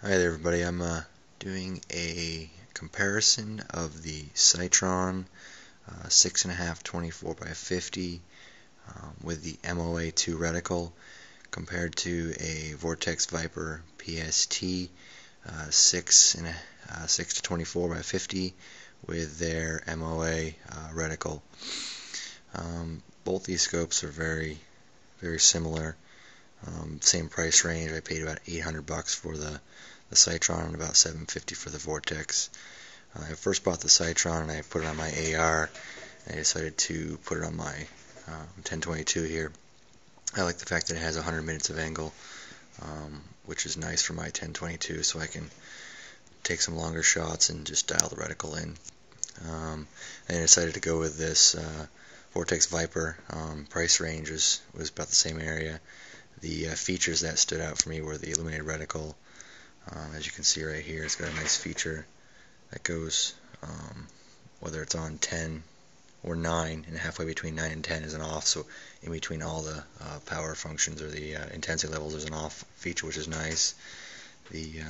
Hi there everybody, I'm doing a comparison of the Sightron 6.5 24x50 with the MOA-2 reticle compared to a Vortex Viper PST 6-24x50 with their MOA reticle. Both these scopes are very similar. Same price range. I paid about $800 for the Sightron and about $750 for the Vortex. I first bought the Sightron and I put it on my AR. I decided to put it on my 1022 here. I like the fact that it has 100 minutes of angle, which is nice for my 1022, so I can take some longer shots and just dial the reticle in. I decided to go with this Vortex Viper. Price range was about the same area. The features that stood out for me were the illuminated reticle. As you can see right here, it's got a nice feature that goes, whether it's on 10 or 9, and halfway between 9 and 10 is an off, so in between all the power functions or the intensity levels there's an off feature, which is nice. The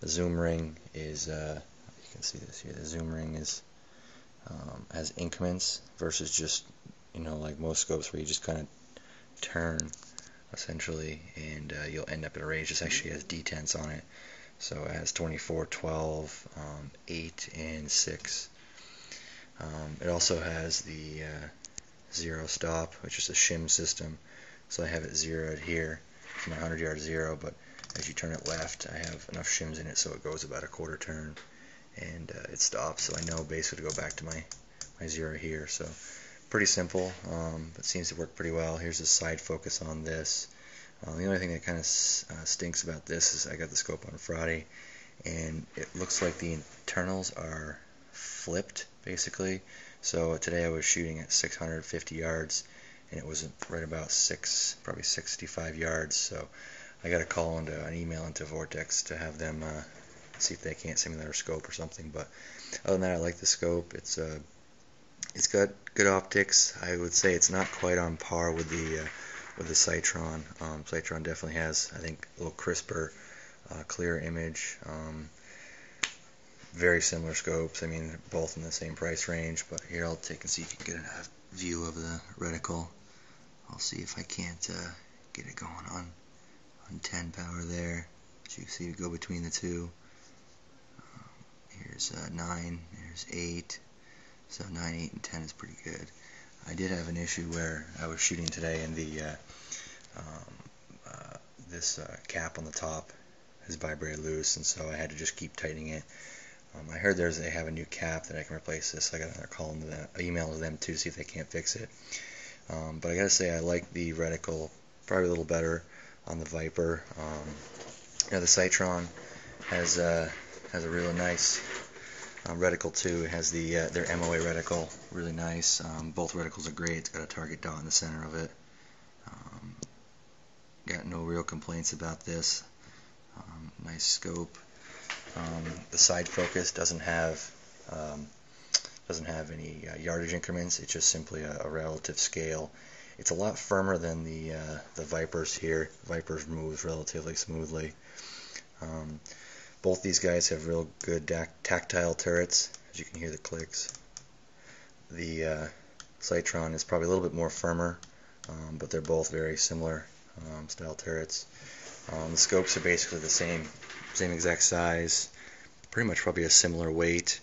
zoom ring is, you can see this here, the zoom ring is has increments versus just, like most scopes where you just kind of turn essentially, and you'll end up at a range. This actually has detents on it, so it has 24, 12, 8, and 6. It also has the zero stop, which is a shim system, so I have it zeroed here for my 100-yard zero, but as you turn it left, I have enough shims in it so it goes about a quarter turn, and it stops, so I know basically to go back to my zero here. So pretty simple, but seems to work pretty well. Here's the side focus on this. The only thing that kind of stinks about this is I got the scope on Friday, and it looks like the internals are flipped, basically. So today I was shooting at 650 yards, and it was right about probably 65 yards. So I got a call into an email into Vortex to have them see if they can't send me their scope or something. But other than that, I like the scope. It's got good optics. I would say it's not quite on par with the Sightron. Sightron definitely has, I think, a little crisper, clearer image. Very similar scopes. I mean, they're both in the same price range. But here, I'll take and see if you can get a view of the reticle. I'll see if I can't get it going on 10 power there. As you can see, we go between the two. Here's 9. There's 8. So 9, 8, and 10 is pretty good. I did have an issue where I was shooting today, and the this cap on the top has vibrated loose, and so I had to just keep tightening it. I heard they have a new cap that I can replace this. So I got another call into the email to them too to see if they can't fix it. But I gotta say, I like the reticle probably a little better on the Viper. The Sightron has a really nice reticle too. It has their MOA reticle, really nice. Both reticles are great. It's got a target dot in the center of it. Got no real complaints about this. Nice scope. The side focus doesn't have any yardage increments. It's just simply a relative scale. It's a lot firmer than the Vipers here. Vipers moves relatively smoothly. Both these guys have real good tactile turrets, as you can hear the clicks. The Sightron is probably a little bit more firmer, but they're both very similar style turrets. The scopes are basically the same exact size, pretty much probably a similar weight.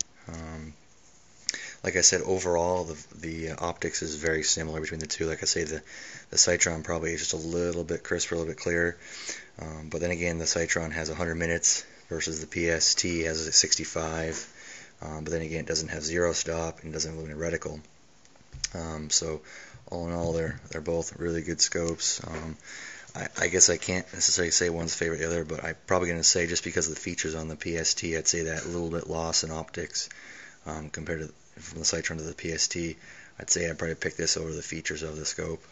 Like I said, overall the optics is very similar between the two. Like I say, the Sightron probably is just a little bit crisper, a little bit clearer. But then again, the Sightron has 100 minutes versus the PST has a 65. But then again, it doesn't have zero stop and doesn't have illuminated reticle. So all in all, they're both really good scopes. I guess I can't necessarily say one's favorite the other, but I'm probably going to say, just because of the features on the PST, I'd say that a little bit lost in optics compared to from the Sightron to the PST. I'd say I'd probably pick this over the features of the scope.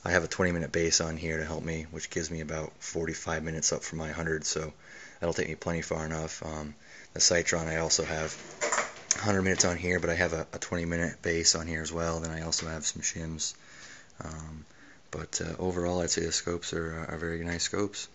I have a 20-minute base on here to help me, which gives me about 45 minutes up from my 100, so that'll take me plenty far enough. The Sightron, I also have 100 minutes on here, but I have a 20-minute base on here as well. Then I also have some shims. But overall, I'd say the scopes are very nice scopes.